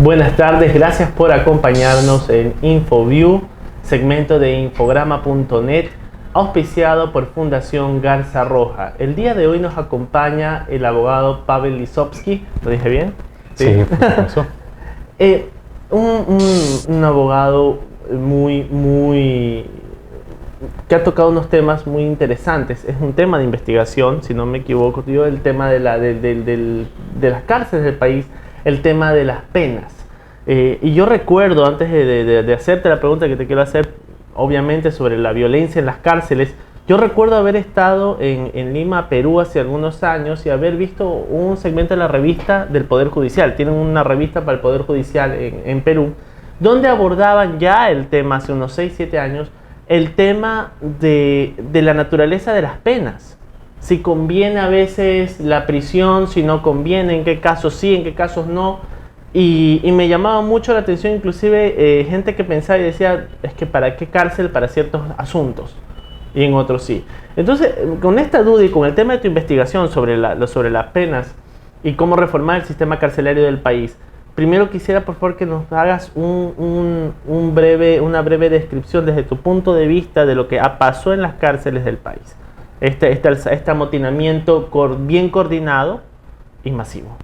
Buenas tardes, gracias por acompañarnos en InfoView, segmento de Infograma.net, auspiciado por Fundación Garza Roja. El día de hoy nos acompaña el abogado Pavel Lisovsky, ¿lo dije bien? Sí, por eso. Un abogado que ha tocado unos temas muy interesantes. Es un tema de investigación, si no me equivoco, el tema de las cárceles del país, el tema de las penas. Y yo recuerdo, antes de hacerte la pregunta que te quiero hacer, obviamente sobre la violencia en las cárceles, yo recuerdo haber estado en Lima, Perú, hace algunos años y haber visto un segmento de la revista del Poder Judicial. Tienen una revista para el Poder Judicial en Perú, donde abordaban ya el tema, hace unos 6-7 años, el tema de la naturaleza de las penas. Si conviene a veces la prisión, si no conviene, en qué casos sí, en qué casos no. Y me llamaba mucho la atención, inclusive gente que pensaba y decía, es que ¿para qué cárcel para ciertos asuntos? Y en otros sí. Entonces, con esta duda y con el tema de tu investigación sobre las penas y cómo reformar el sistema carcelario del país, primero quisiera, por favor, que nos hagas una breve descripción desde tu punto de vista de lo que pasó en las cárceles del país. Este amotinamiento bien coordinado y masivo.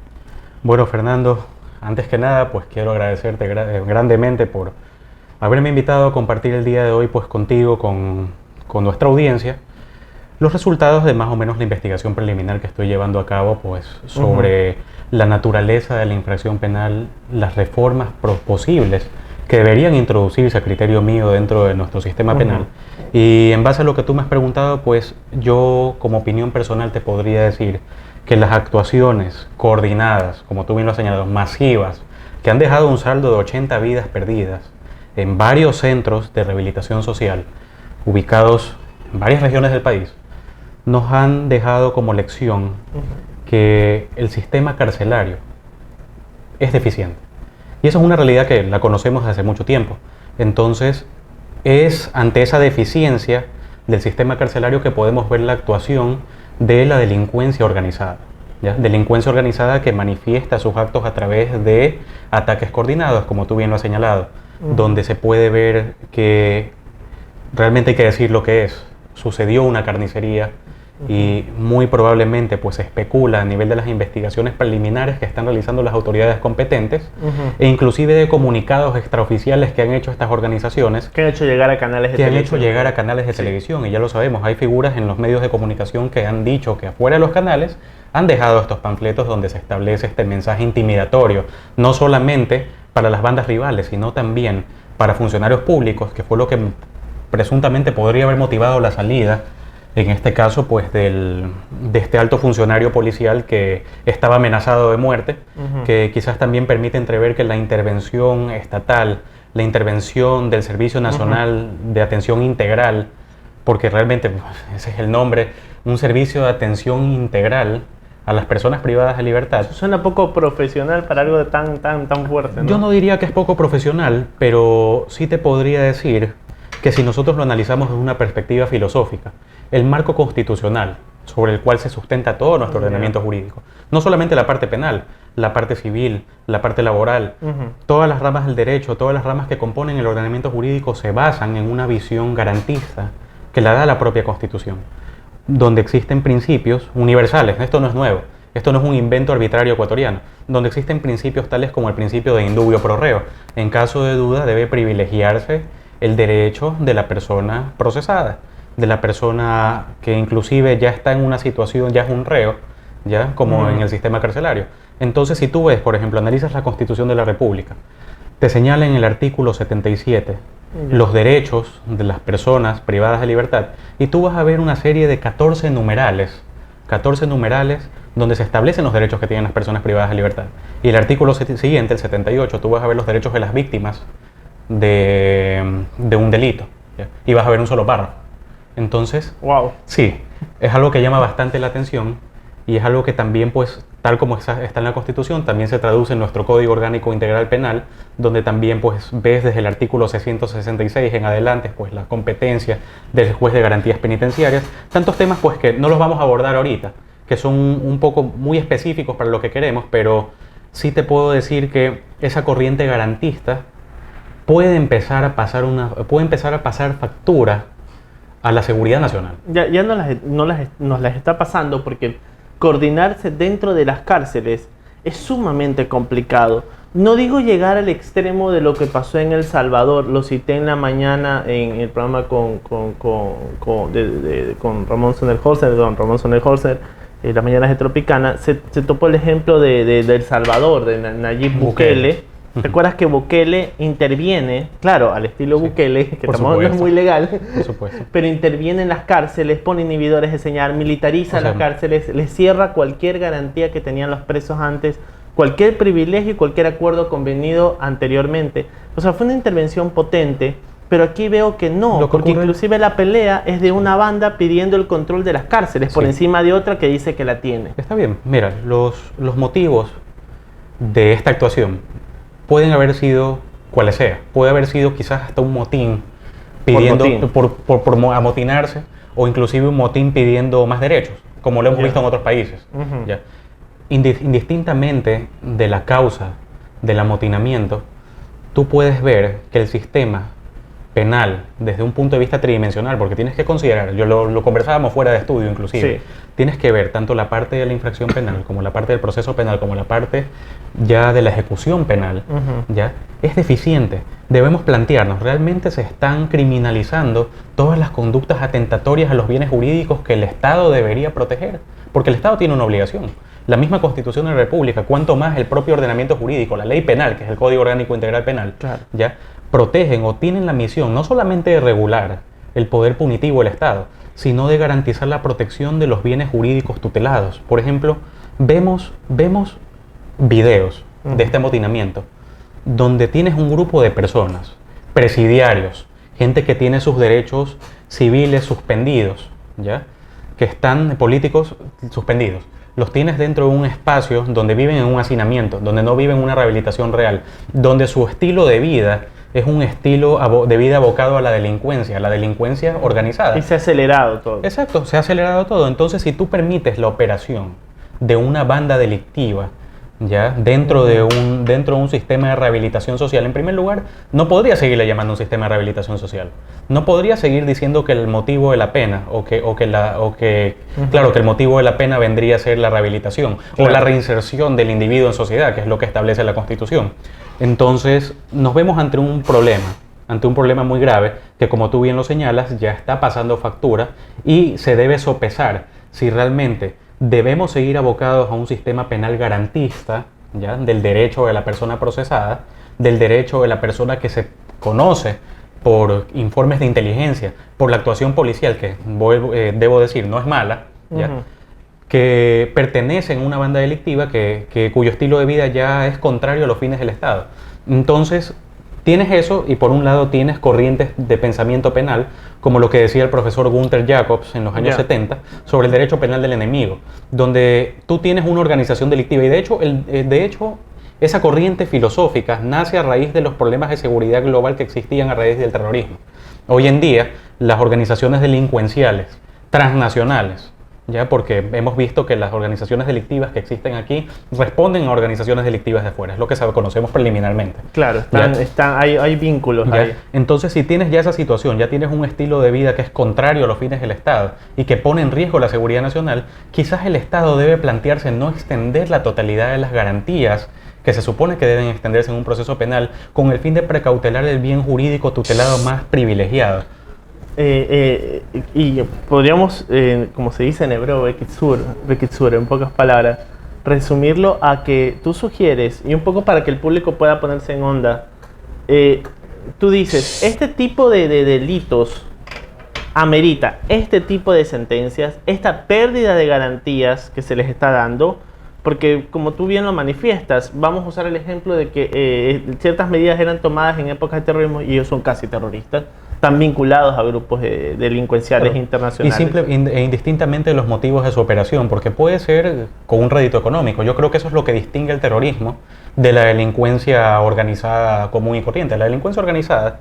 Bueno, Fernando, antes que nada, pues quiero agradecerte grandemente por haberme invitado a compartir el día de hoy pues contigo, con nuestra audiencia, los resultados de más o menos la investigación preliminar que estoy llevando a cabo pues sobre la naturaleza de la infracción penal, las reformas posibles que deberían introducirse a criterio mío dentro de nuestro sistema penal. Y en base a lo que tú me has preguntado, pues yo como opinión personal te podría decir que las actuaciones coordinadas, como tú bien lo has señalado, masivas, que han dejado un saldo de 80 vidas perdidas en varios centros de rehabilitación social, ubicados en varias regiones del país, nos han dejado como lección que el sistema carcelario es deficiente. Y eso es una realidad que la conocemos desde hace mucho tiempo. Entonces, es ante esa deficiencia del sistema carcelario que podemos ver la actuación de la delincuencia organizada. ¿Ya? Delincuencia organizada que manifiesta sus actos a través de ataques coordinados, como tú bien lo has señalado, donde se puede ver que realmente hay que decir lo que es. Sucedió una carnicería y muy probablemente pues se especula a nivel de las investigaciones preliminares que están realizando las autoridades competentes e inclusive de comunicados extraoficiales que han hecho estas organizaciones, que han hecho llegar a canales de televisión. Y ya lo sabemos, hay figuras en los medios de comunicación que han dicho que afuera de los canales han dejado estos panfletos donde se establece este mensaje intimidatorio, no solamente para las bandas rivales, sino también para funcionarios públicos, que fue lo que presuntamente podría haber motivado la salida, en este caso, pues de este alto funcionario policial que estaba amenazado de muerte, que quizás también permite entrever que la intervención estatal, la intervención del Servicio Nacional de Atención Integral, porque realmente ese es el nombre, un servicio de atención integral a las personas privadas de libertad. Eso suena poco profesional para algo tan fuerte, ¿no? Yo no diría que es poco profesional, pero sí te podría decir que si nosotros lo analizamos desde una perspectiva filosófica, el marco constitucional sobre el cual se sustenta todo nuestro ordenamiento jurídico, no solamente la parte penal, la parte civil, la parte laboral, todas las ramas del derecho, todas las ramas que componen el ordenamiento jurídico se basan en una visión garantista que la da la propia Constitución, donde existen principios universales. Esto no es nuevo, esto no es un invento arbitrario ecuatoriano, donde existen principios tales como el principio de indubio pro reo. En caso de duda debe privilegiarse el derecho de la persona procesada, de la persona que inclusive ya está en una situación, ya es un reo, ya como en el sistema carcelario. Entonces, si tú ves, por ejemplo, analizas la Constitución de la República, te señala en el artículo 77 los derechos de las personas privadas de libertad, y tú vas a ver una serie de 14 numerales donde se establecen los derechos que tienen las personas privadas de libertad. Y el artículo siguiente, el 78, tú vas a ver los derechos de las víctimas de un delito, ¿ya? Y vas a ver un solo párrafo. Entonces, sí, es algo que llama bastante la atención y es algo que también, pues, tal como está en la Constitución, también se traduce en nuestro Código Orgánico Integral Penal, donde también, pues, ves desde el artículo 666 en adelante, pues, la competencia del juez de garantías penitenciarias, tantos temas, pues, que no los vamos a abordar ahorita, que son un poco muy específicos para lo que queremos, pero sí te puedo decir que esa corriente garantista puede empezar a pasar factura a la seguridad nacional. Ya nos las está pasando, porque coordinarse dentro de las cárceles es sumamente complicado. No digo llegar al extremo de lo que pasó en El Salvador, lo cité en la mañana en el programa con Ramón Sonnerholzer, las mañanas de Tropicana, se topó el ejemplo de El Salvador, de Nayib Bukele. ¿Recuerdas que Bukele interviene, claro, al estilo Bukele, que no es muy legal, pero interviene en las cárceles, pone inhibidores de señal, militariza las cárceles, les cierra cualquier garantía que tenían los presos antes, cualquier privilegio y cualquier acuerdo convenido anteriormente? O sea, fue una intervención potente, pero aquí veo que no, porque inclusive la pelea es de una banda pidiendo el control de las cárceles por encima de otra que dice que la tiene. Está bien, mira, los motivos de esta actuación pueden haber sido cuales sea. Puede haber sido quizás hasta un motín pidiendo por amotinarse, o inclusive un motín pidiendo más derechos, como lo hemos visto en otros países. ¿Ya? Indistintamente de la causa del amotinamiento, tú puedes ver que el sistema penal, desde un punto de vista tridimensional, porque tienes que considerar, lo conversábamos fuera de estudio inclusive, tienes que ver tanto la parte de la infracción penal, como la parte del proceso penal, como la parte ya de la ejecución penal, ya es deficiente. Debemos plantearnos, ¿realmente se están criminalizando todas las conductas atentatorias a los bienes jurídicos que el Estado debería proteger? Porque el Estado tiene una obligación. La misma Constitución de la República, cuanto más el propio ordenamiento jurídico, la ley penal, que es el Código Orgánico Integral Penal, ya protegen o tienen la misión no solamente de regular el poder punitivo del Estado, sino de garantizar la protección de los bienes jurídicos tutelados. Por ejemplo, vemos videos de este amotinamiento donde tienes un grupo de personas, presidiarios, gente que tiene sus derechos civiles suspendidos, ¿ya? Que están políticos suspendidos. Los tienes dentro de un espacio donde viven en un hacinamiento, donde no viven una rehabilitación real, donde su estilo de vida es un estilo de vida abocado a la delincuencia organizada. Y se ha acelerado todo. Exacto, se ha acelerado todo. Entonces, si tú permites la operación de una banda delictiva, ¿ya? Dentro de un sistema de rehabilitación social, en primer lugar, no podría seguirle llamando un sistema de rehabilitación social. No podría seguir diciendo que el motivo de la pena, claro, que el motivo de la pena vendría a ser la rehabilitación o la reinserción del individuo en sociedad, que es lo que establece la Constitución. Entonces, nos vemos ante un problema muy grave que, como tú bien lo señalas, ya está pasando factura y se debe sopesar si realmente debemos seguir abocados a un sistema penal garantista, ¿ya? Del derecho de la persona procesada, del derecho de la persona que se conoce por informes de inteligencia, por la actuación policial, que debo decir no es mala, ¿ya? Que pertenecen a una banda delictiva cuyo estilo de vida ya es contrario a los fines del Estado. Entonces, tienes eso, y por un lado tienes corrientes de pensamiento penal, como lo que decía el profesor Gunther Jacobs en los años 70, sobre el derecho penal del enemigo, donde tú tienes una organización delictiva, y de hecho esa corriente filosófica nace a raíz de los problemas de seguridad global que existían a raíz del terrorismo. Hoy en día, las organizaciones delincuenciales transnacionales, ya, porque hemos visto que las organizaciones delictivas que existen aquí responden a organizaciones delictivas de afuera, es lo que conocemos preliminarmente. Claro, hay vínculos ahí. Entonces, si tienes ya esa situación, ya tienes un estilo de vida que es contrario a los fines del Estado y que pone en riesgo la seguridad nacional, quizás el Estado debe plantearse no extender la totalidad de las garantías que se supone que deben extenderse en un proceso penal con el fin de precautelar el bien jurídico tutelado más privilegiado. Y podríamos, como se dice en hebreo, bekitzur, en pocas palabras, resumirlo a que tú sugieres, y un poco para que el público pueda ponerse en onda, tú dices, este tipo de delitos amerita este tipo de sentencias, esta pérdida de garantías que se les está dando, porque como tú bien lo manifiestas, vamos a usar el ejemplo de que ciertas medidas eran tomadas en épocas de terrorismo y ellos son casi terroristas, están vinculados a grupos delincuenciales internacionales. Y indistintamente de los motivos de su operación, porque puede ser con un rédito económico. Yo creo que eso es lo que distingue el terrorismo de la delincuencia organizada común y corriente. La delincuencia organizada,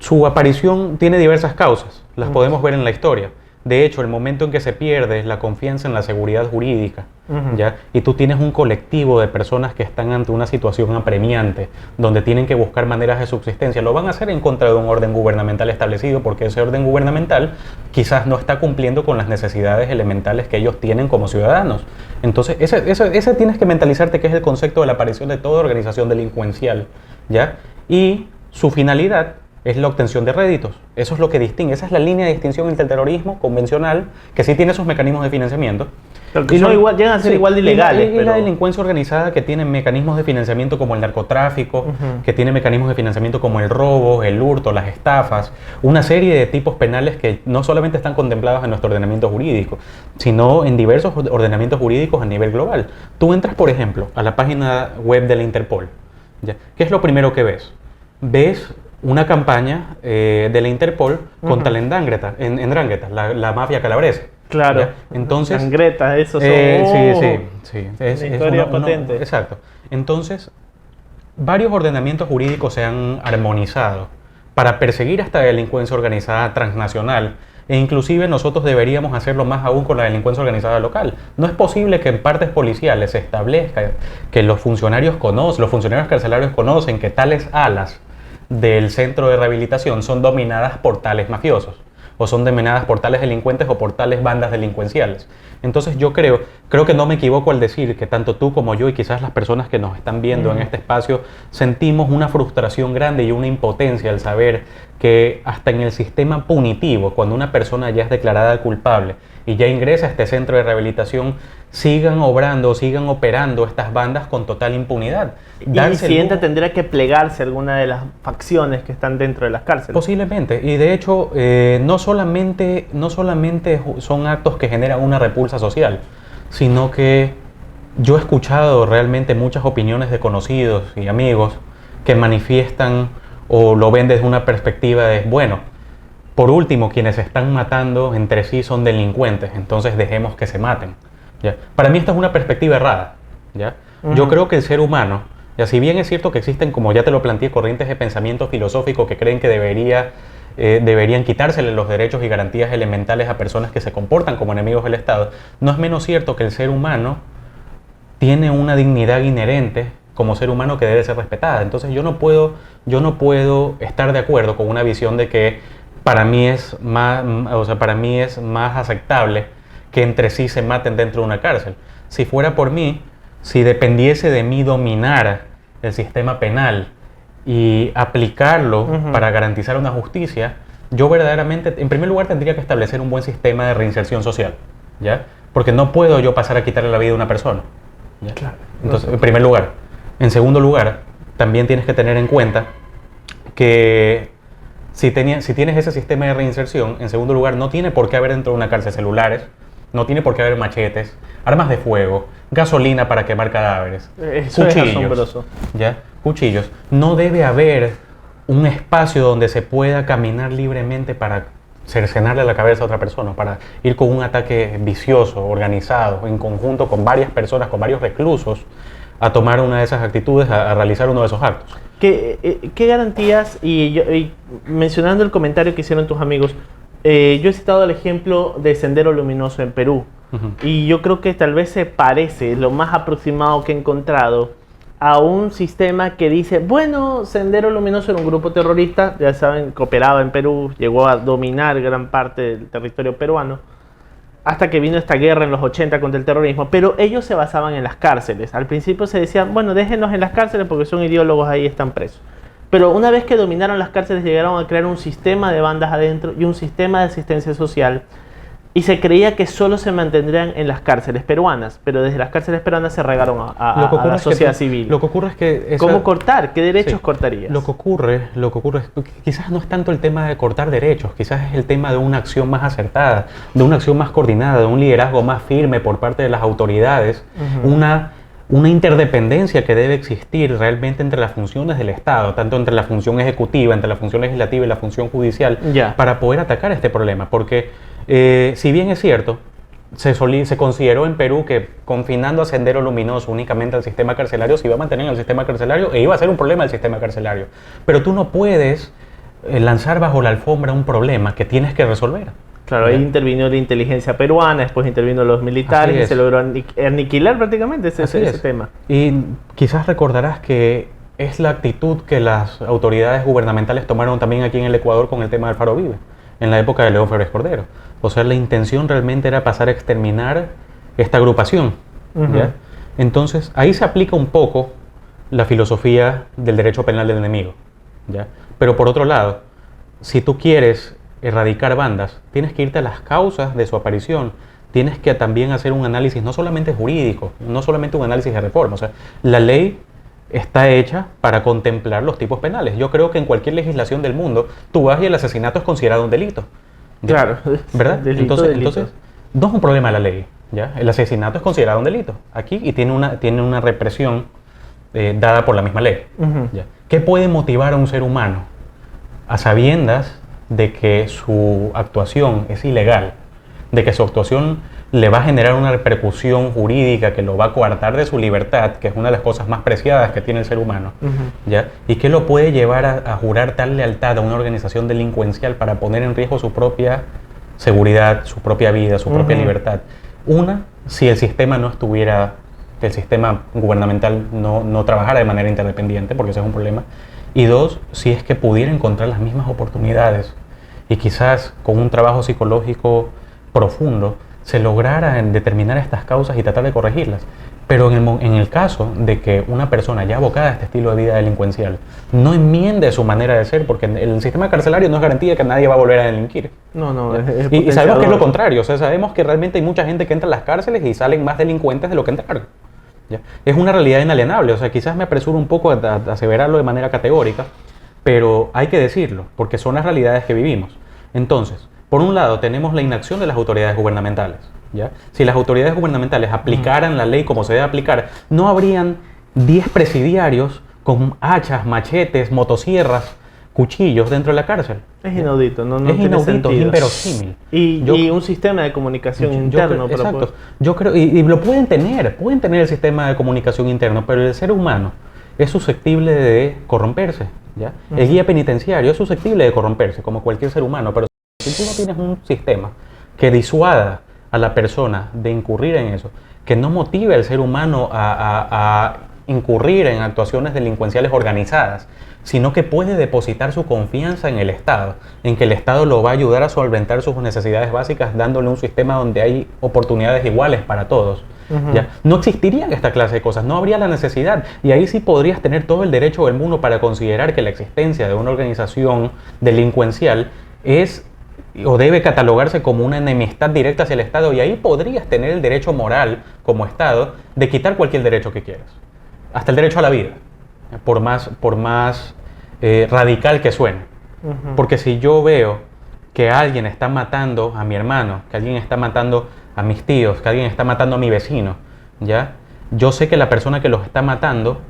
su aparición tiene diversas causas, las podemos ver en la historia. De hecho, el momento en que se pierde la confianza en la seguridad jurídica, Ujú. ¿ya? Y tú tienes un colectivo de personas que están ante una situación apremiante, donde tienen que buscar maneras de subsistencia, lo van a hacer en contra de un orden gubernamental establecido, porque ese orden gubernamental quizás no está cumpliendo con las necesidades elementales que ellos tienen como ciudadanos. Entonces, ese tienes que mentalizarte que es el concepto de la aparición de toda organización delincuencial, ¿ya? Y su finalidad es la obtención de réditos. Eso es lo que distingue. Esa es la línea de distinción entre el terrorismo convencional, que sí tiene sus mecanismos de financiamiento. Pero que llegan a ser igual de ilegales. Y la delincuencia organizada, que tiene mecanismos de financiamiento como el narcotráfico, Ujú. que tiene mecanismos de financiamiento como el robo, el hurto, las estafas, una serie de tipos penales que no solamente están contemplados en nuestro ordenamiento jurídico, sino en diversos ordenamientos jurídicos a nivel global. Tú entras, por ejemplo, a la página web de la Interpol, ¿ya? ¿Qué es lo primero que ves? Ves una campaña de la Interpol contra la Ndrangheta, la mafia calabresa. Claro. ¿Ya? Entonces, Sangreta, eso son. sí. Es Una historia uno- potente. exacto. Entonces, varios ordenamientos jurídicos se han armonizado para perseguir esta delincuencia organizada transnacional, e inclusive nosotros deberíamos hacerlo más aún con la delincuencia organizada local. No es posible que en partes policiales se establezca que los funcionarios carcelarios conocen que tales alas del centro de rehabilitación son dominadas por tales mafiosos, o son dominadas por tales delincuentes o por tales bandas delincuenciales. Entonces yo creo que no me equivoco al decir que tanto tú como yo y quizás las personas que nos están viendo en este espacio sentimos una frustración grande y una impotencia al saber que hasta en el sistema punitivo, cuando una persona ya es declarada culpable y ya ingresa a este centro de rehabilitación, sigan obrando, sigan operando estas bandas con total impunidad. Y el siguiente tendría que plegarse alguna de las facciones que están dentro de las cárceles. Posiblemente, y de hecho no solamente son actos que generan una repulsa social, sino que yo he escuchado realmente muchas opiniones de conocidos y amigos que manifiestan o lo ven desde una perspectiva de, bueno, por último, quienes se están matando entre sí son delincuentes, entonces dejemos que se maten, ¿ya? Para mí esta es una perspectiva errada, ¿ya? Yo creo que el ser humano, ya, si bien es cierto que existen, como ya te lo planteé, corrientes de pensamiento filosófico que creen que deberían quitársele los derechos y garantías elementales a personas que se comportan como enemigos del Estado, no es menos cierto que el ser humano tiene una dignidad inherente como ser humano que debe ser respetada. Entonces yo no puedo estar de acuerdo con una visión de que para mí es más aceptable que entre sí se maten dentro de una cárcel. Si fuera por mí, si dependiese de mí dominar el sistema penal y aplicarlo para garantizar una justicia, yo verdaderamente, en primer lugar, tendría que establecer un buen sistema de reinserción social, ¿ya? Porque no puedo yo pasar a quitarle la vida a una persona, ¿ya? Claro. Entonces, en primer lugar. En segundo lugar, también tienes que tener en cuenta que si tienes ese sistema de reinserción, en segundo lugar, no tiene por qué haber dentro de una cárcel celulares, no tiene por qué haber machetes, armas de fuego, gasolina para quemar cadáveres, Eso es asombroso. ¿ya? Cuchillos. No debe haber un espacio donde se pueda caminar libremente para cercenarle la cabeza a otra persona, para ir con un ataque vicioso, organizado, en conjunto con varias personas, con varios reclusos, a tomar una de esas actitudes, a realizar uno de esos actos. ¿Qué garantías, y mencionando el comentario que hicieron tus amigos, yo he citado el ejemplo de Sendero Luminoso en Perú, y yo creo que tal vez se parece, lo más aproximado que he encontrado, a un sistema que dice, bueno, Sendero Luminoso era un grupo terrorista, ya saben, que operaba en Perú, llegó a dominar gran parte del territorio peruano, hasta que vino esta guerra en los 80 contra el terrorismo, pero ellos se basaban en las cárceles. Al principio se decían, bueno, déjenlos en las cárceles porque son ideólogos, ahí están presos. Pero una vez que dominaron las cárceles, llegaron a crear un sistema de bandas adentro y un sistema de asistencia social, y se creía que solo se mantendrían en las cárceles peruanas, pero desde las cárceles peruanas se regaron a la sociedad civil. Lo que ocurre es que... ¿Cómo cortar? ¿Qué derechos cortarías? Lo que ocurre es que quizás no es tanto el tema de cortar derechos, quizás es el tema de una acción más acertada, de una acción más coordinada, de un liderazgo más firme por parte de las autoridades, una interdependencia que debe existir realmente entre las funciones del Estado, tanto entre la función ejecutiva, entre la función legislativa y la función judicial, para poder atacar este problema. Porque si bien es cierto, se consideró en Perú que confinando a Sendero Luminoso únicamente al sistema carcelario se iba a mantener en el sistema carcelario e iba a ser un problema el sistema carcelario. Pero tú no puedes lanzar bajo la alfombra un problema que tienes que resolver. Claro, ahí intervino la inteligencia peruana, después intervino los militares y se logró aniquilar prácticamente ese tema. Y quizás recordarás que es la actitud que las autoridades gubernamentales tomaron también aquí en el Ecuador con el tema del Faro Vive, en la época de León Febres Cordero. O sea, la intención realmente era pasar a exterminar esta agrupación. ¿Ya? Entonces, ahí se aplica un poco la filosofía del derecho penal del enemigo. ¿Ya? Pero por otro lado, si tú quieres erradicar bandas, tienes que irte a las causas de su aparición, tienes que también hacer un análisis no solamente jurídico, no solamente un análisis de reforma. O sea, la ley está hecha para contemplar los tipos penales. Yo creo que en cualquier legislación del mundo, tú vas y el asesinato es considerado un delito. ¿Ya? Claro. ¿Verdad? Entonces, no es un problema la ley. ¿Ya? El asesinato es considerado un delito aquí y tiene una represión dada por la misma ley. ¿Ya? ¿Qué puede motivar a un ser humano a sabiendas de que su actuación es ilegal, de que su actuación le va a generar una repercusión jurídica que lo va a coartar de su libertad, que es una de las cosas más preciadas que tiene el ser humano, ¿ya? ¿Y qué lo puede llevar a jurar tal lealtad a una organización delincuencial para poner en riesgo su propia seguridad, su propia vida, su propia libertad? Una, si el sistema no estuviera, el sistema gubernamental no trabajara de manera interdependiente, porque ese es un problema. Y dos, si es que pudiera encontrar las mismas oportunidades y quizás con un trabajo psicológico profundo se lograra determinar estas causas y tratar de corregirlas. Pero en el caso de que una persona ya abocada a este estilo de vida delincuencial no enmiende su manera de ser, porque el sistema carcelario no es garantía de que nadie va a volver a delinquir. No, y sabemos que es lo contrario. O sea, sabemos que realmente hay mucha gente que entra a las cárceles y salen más delincuentes de lo que entraron. ¿Ya? Es una realidad inalienable. O sea, quizás me apresuro un poco a aseverarlo de manera categórica, pero hay que decirlo, porque son las realidades que vivimos. Entonces, por un lado, tenemos la inacción de las autoridades gubernamentales. ¿Ya? Si las autoridades gubernamentales aplicaran la ley como se debe aplicar, no habrían 10 presidiarios con hachas, machetes, motosierras, cuchillos dentro de la cárcel. Es inaudito, no es tiene inaudito, sentido. es inverosímil. Y un sistema de comunicación interno. Exacto. Yo creo, y lo pueden tener el sistema de comunicación interno, pero el ser humano es susceptible de corromperse. ¿Ya? El guía penitenciario es susceptible de corromperse, como cualquier ser humano, pero si tú no tienes un sistema que disuada a la persona de incurrir en eso, que no motive al ser humano a incurrir en actuaciones delincuenciales organizadas, sino que puede depositar su confianza en el Estado, en que el Estado lo va a ayudar a solventar sus necesidades básicas, dándole un sistema donde hay oportunidades iguales para todos. ¿Ya? No existirían esta clase de cosas, no habría la necesidad, y ahí sí podrías tener todo el derecho del mundo para considerar que la existencia de una organización delincuencial es o debe catalogarse como una enemistad directa hacia el Estado, y ahí podrías tener el derecho moral como Estado de quitar cualquier derecho que quieras, hasta el derecho a la vida, por más radical que suene. Porque si yo veo que alguien está matando a mi hermano, que alguien está matando a mis tíos, que alguien está matando a mi vecino, ¿ya? Yo sé que la persona que los está matando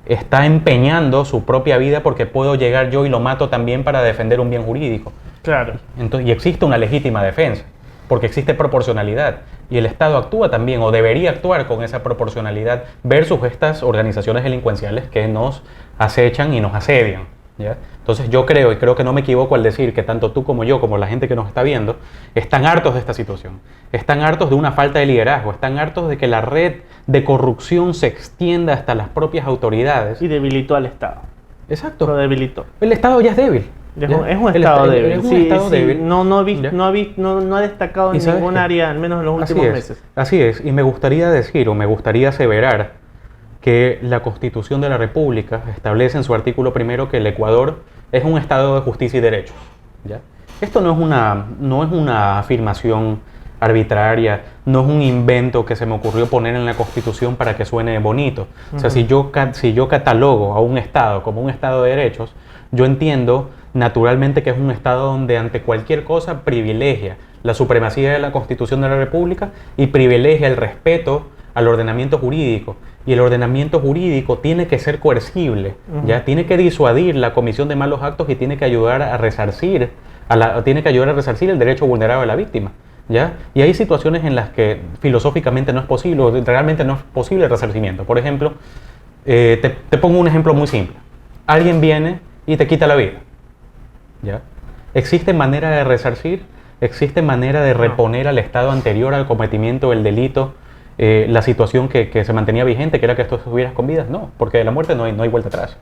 está empeñando su propia vida porque puedo llegar yo y lo mato también para defender un bien jurídico. Claro. Entonces, y existe una legítima defensa, porque existe proporcionalidad, y el Estado actúa también, o debería actuar con esa proporcionalidad, versus estas organizaciones delincuenciales que nos acechan y nos asedian. ¿Ya? Entonces yo creo que no me equivoco al decir que tanto tú como yo, como la gente que nos está viendo, están hartos de esta situación, están hartos de una falta de liderazgo, están hartos de que la red de corrupción se extienda hasta las propias autoridades. Y debilitó al Estado. Exacto. Lo debilitó. El Estado ya es débil. Es un Estado débil. Es un Estado débil. No ha destacado en ningún área, al menos en los últimos meses. Así es, y me gustaría aseverar que la Constitución de la República establece en su artículo primero que el Ecuador es un Estado de justicia y derechos. ¿Ya? Esto no es una afirmación arbitraria, no es un invento que se me ocurrió poner en la Constitución para que suene bonito. O sea, si yo catalogo a un Estado como un Estado de derechos, yo entiendo naturalmente que es un Estado donde ante cualquier cosa privilegia la supremacía de la Constitución de la República y privilegia el respeto al ordenamiento jurídico. Y el ordenamiento jurídico tiene que ser coercible, ¿ya? Tiene que disuadir la comisión de malos actos y tiene que ayudar a resarcir el derecho vulnerado de la víctima, ¿ya? Y hay situaciones en las que filosóficamente no es posible, o realmente no es posible el resarcimiento. Por ejemplo, te pongo un ejemplo muy simple. Alguien viene y te quita la vida, ¿ya? ¿Existe manera de resarcir ¿Existe manera de reponer al estado anterior al cometimiento del delito la situación que se mantenía vigente, que era que tú estuvieras con vida? No, porque de la muerte no hay vuelta atrás,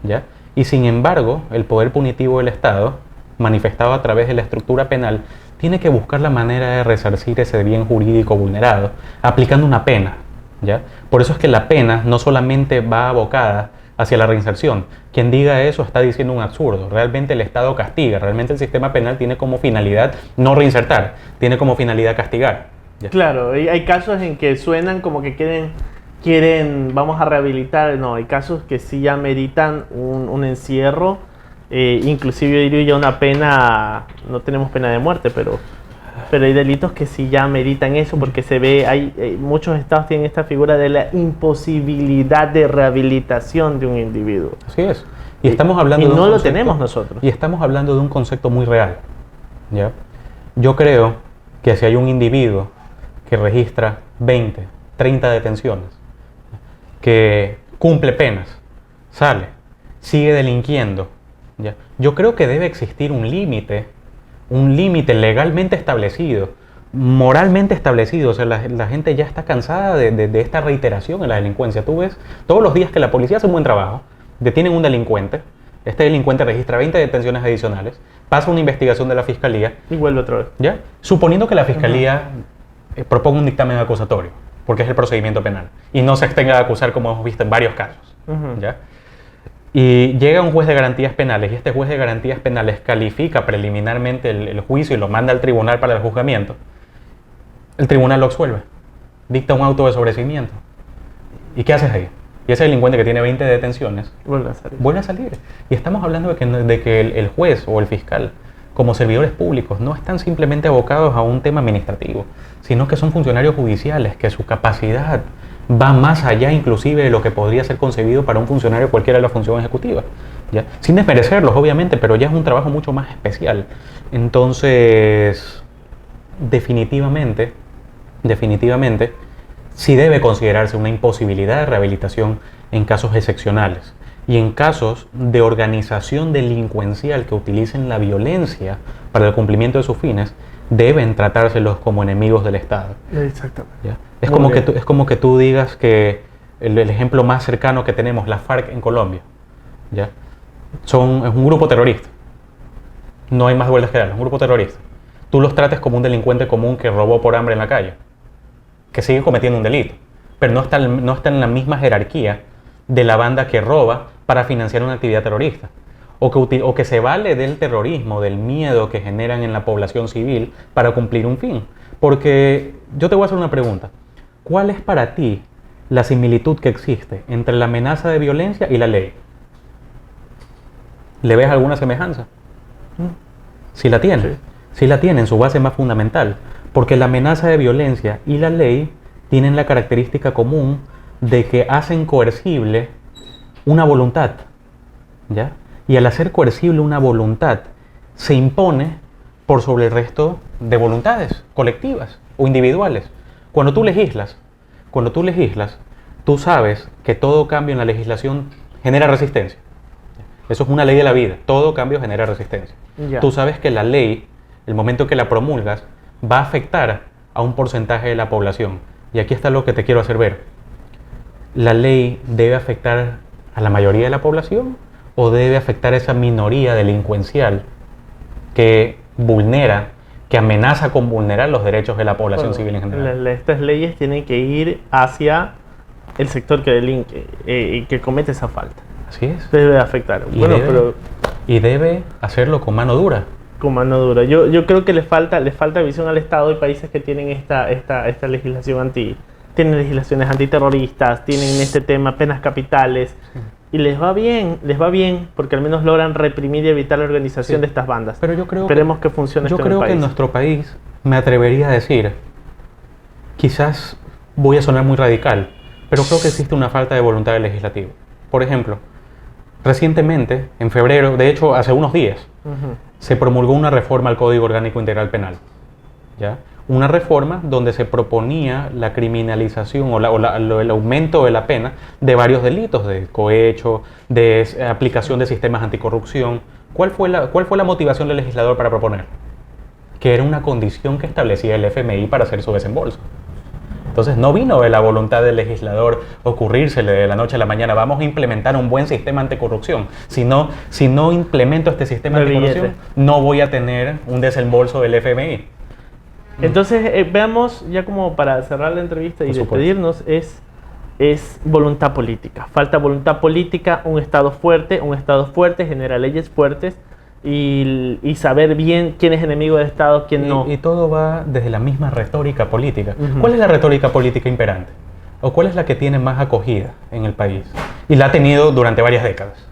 ¿ya? Y sin embargo, el poder punitivo del Estado, manifestado a través de la estructura penal, tiene que buscar la manera de resarcir ese bien jurídico vulnerado, aplicando una pena, ¿ya? Por eso es que la pena no solamente va abocada hacia la reinserción. Quien diga eso está diciendo un absurdo. Realmente el Estado castiga, realmente el sistema penal tiene como finalidad no reinsertar, tiene como finalidad castigar, ¿ya? Claro, hay casos en que suenan como que quieren, vamos a rehabilitar. No, hay casos que sí ya meritan un encierro, inclusive yo diría ya una pena. No tenemos pena de muerte, pero hay delitos que sí ya meritan eso, porque se ve, muchos estados tienen esta figura de la imposibilidad de rehabilitación de un individuo. Así es. Y estamos hablando y de un no lo concepto, tenemos nosotros. Y estamos hablando de un concepto muy real, ¿ya? Yo creo que si hay un individuo que registra 20, 30 detenciones, que cumple penas, sale, sigue delinquiendo, ¿ya? Yo creo que debe existir un límite legalmente establecido, moralmente establecido. O sea, la gente ya está cansada de esta reiteración en la delincuencia. Tú ves todos los días que la policía hace un buen trabajo, detienen un delincuente, este delincuente registra 20 detenciones adicionales, pasa una investigación de la fiscalía y vuelve otra vez. ¿Ya? Suponiendo que la fiscalía proponga un dictamen acusatorio, porque es el procedimiento penal, y no se extenga a acusar como hemos visto en varios casos, ¿ya? Y llega un juez de garantías penales, y este juez de garantías penales califica preliminarmente el juicio y lo manda al tribunal para el juzgamiento. El tribunal lo absuelve, dicta un auto de sobreseimiento. ¿Y qué haces ahí? Y ese delincuente que tiene 20 detenciones vuelve a salir. Y estamos hablando de que el juez o el fiscal, como servidores públicos, no están simplemente abocados a un tema administrativo, sino que son funcionarios judiciales, que su capacidad va más allá inclusive de lo que podría ser concebido para un funcionario cualquiera de la función ejecutiva, ¿ya? Sin desmerecerlos, obviamente, pero ya es un trabajo mucho más especial. Entonces, definitivamente, sí debe considerarse una imposibilidad de rehabilitación en casos excepcionales y en casos de organización delincuencial que utilicen la violencia para el cumplimiento de sus fines. Deben tratárselos como enemigos del Estado. Exactamente. ¿Ya? Es como que tú digas que el ejemplo más cercano que tenemos, la FARC en Colombia, ¿ya? Es un grupo terrorista. No hay más vueltas que dar, es un grupo terrorista. Tú los trates como un delincuente común que robó por hambre en la calle, que sigue cometiendo un delito, pero no está en la misma jerarquía de la banda que roba para financiar una actividad terrorista. O que se vale del terrorismo, del miedo que generan en la población civil para cumplir un fin. Porque yo te voy a hacer una pregunta. ¿Cuál es para ti la similitud que existe entre la amenaza de violencia y la ley? ¿Le ves alguna semejanza? Sí la tiene. Sí. Sí la tiene en su base más fundamental. Porque la amenaza de violencia y la ley tienen la característica común de que hacen coercible una voluntad, ¿ya? Y al hacer coercible una voluntad, se impone por sobre el resto de voluntades colectivas o individuales. Cuando tú legislas, tú sabes que todo cambio en la legislación genera resistencia. Eso es una ley de la vida. Todo cambio genera resistencia. Ya. Tú sabes que la ley, el momento que la promulgas, va a afectar a un porcentaje de la población. Y aquí está lo que te quiero hacer ver. ¿La ley debe afectar a la mayoría de la población o debe afectar a esa minoría delincuencial que vulnera, que amenaza con vulnerar los derechos de la población civil en general? Estas leyes tienen que ir hacia el sector que delinque y que comete esa falta. Así es. Debe afectar. Y debe hacerlo con mano dura. Con mano dura. Yo creo que le falta visión al Estado. Hay países que tienen esta legislación tienen legislaciones antiterroristas, tienen este tema penas capitales. Sí. Y les va bien, porque al menos logran reprimir y evitar la organización de estas bandas. Pero yo creo Esperemos que funcione esto en el país. Yo creo que en nuestro país, me atrevería a decir, quizás voy a sonar muy radical, pero creo que existe una falta de voluntad del legislativo. Por ejemplo, recientemente, en febrero, de hecho hace unos días, se promulgó una reforma al Código Orgánico Integral Penal, ¿ya? Una reforma donde se proponía la criminalización o el aumento de la pena de varios delitos, de cohecho, de aplicación de sistemas anticorrupción. ¿Cuál fue la motivación del legislador para proponer? que era una condición que establecía el FMI para hacer su desembolso. Entonces no vino de la voluntad del legislador ocurrírsele de la noche a la mañana, vamos a implementar un buen sistema anticorrupción. Si no implemento este sistema anticorrupción, no voy a tener un desembolso del FMI. Entonces, veamos, ya como para cerrar la entrevista y despedirnos, es voluntad política. Falta voluntad política, un Estado fuerte genera leyes fuertes y saber bien quién es enemigo del Estado, quién no. Y todo va desde la misma retórica política. ¿Cuál es la retórica política imperante? ¿O cuál es la que tiene más acogida en el país? Y la ha tenido durante varias décadas.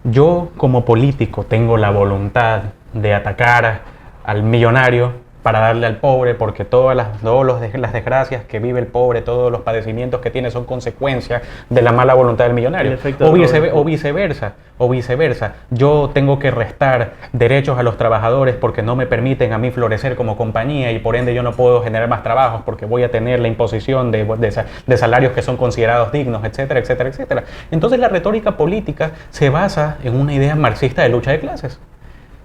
Yo, como político, tengo la voluntad de atacar al millonario para darle al pobre, porque todas las desgracias que vive el pobre, todos los padecimientos que tiene son consecuencias de la mala voluntad del millonario. O viceversa. Yo tengo que restar derechos a los trabajadores porque no me permiten a mí florecer como compañía y por ende yo no puedo generar más trabajos porque voy a tener la imposición de salarios que son considerados dignos, etcétera, etcétera, etcétera. Entonces la retórica política se basa en una idea marxista de lucha de clases.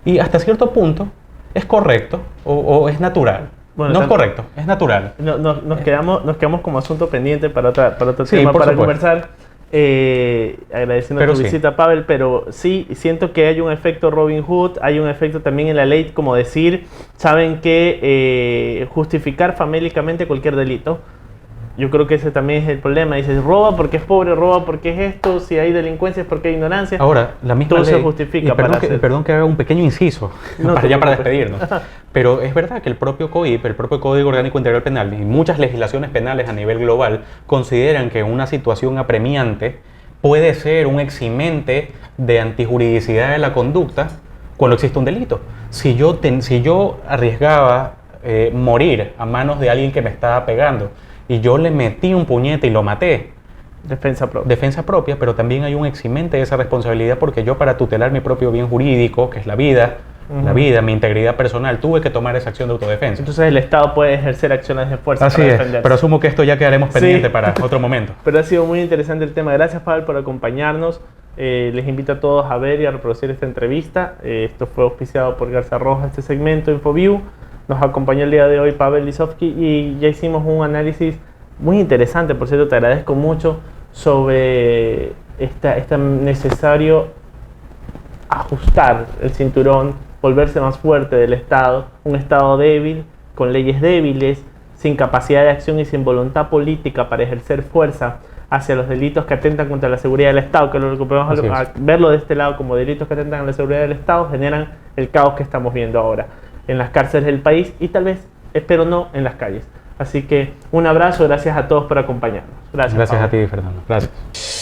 Y hasta cierto punto ¿es correcto o es natural? Bueno, no es correcto, es natural. Nos quedamos como asunto pendiente para otro tema para conversar. Agradeciendo tu visita, Pavel, pero sí, siento que hay un efecto Robin Hood, hay un efecto también en la ley, como decir, saben que justificar famélicamente cualquier delito. Yo creo que ese también es el problema. Dices, roba porque es pobre, roba porque es esto, si hay delincuencia es porque hay ignorancia. Ahora, la misma todo ley, se justifica. Perdón que haga un pequeño inciso, para despedirnos. Pero es verdad que el propio COIP, el propio Código Orgánico Integral Penal y muchas legislaciones penales a nivel global consideran que una situación apremiante puede ser un eximente de antijuridicidad de la conducta cuando existe un delito. Si yo arriesgaba morir a manos de alguien que me estaba pegando, y yo le metí un puñete y lo maté. Defensa propia, pero también hay un eximente de esa responsabilidad porque yo para tutelar mi propio bien jurídico, que es la vida, mi integridad personal, tuve que tomar esa acción de autodefensa. Entonces el Estado puede ejercer acciones de fuerza para defenderse. Pero asumo que esto ya quedaremos pendiente para otro momento. Pero ha sido muy interesante el tema. Gracias, Pavel, por acompañarnos. Les invito a todos a ver y a reproducir esta entrevista. Esto fue auspiciado por Garza Roja, este segmento InfoView. Nos acompañó el día de hoy Pavel Lisovsky y ya hicimos un análisis muy interesante, por cierto, te agradezco mucho, sobre esta necesario ajustar el cinturón, volverse más fuerte del Estado, un Estado débil, con leyes débiles, sin capacidad de acción y sin voluntad política para ejercer fuerza hacia los delitos que atentan contra la seguridad del Estado, que lo que podemos verlo de este lado como delitos que atentan a la seguridad del Estado, generan el caos que estamos viendo ahora en las cárceles del país y tal vez, espero no, en las calles. Así que un abrazo, gracias a todos por acompañarnos. Gracias a ti, Fernando. Gracias.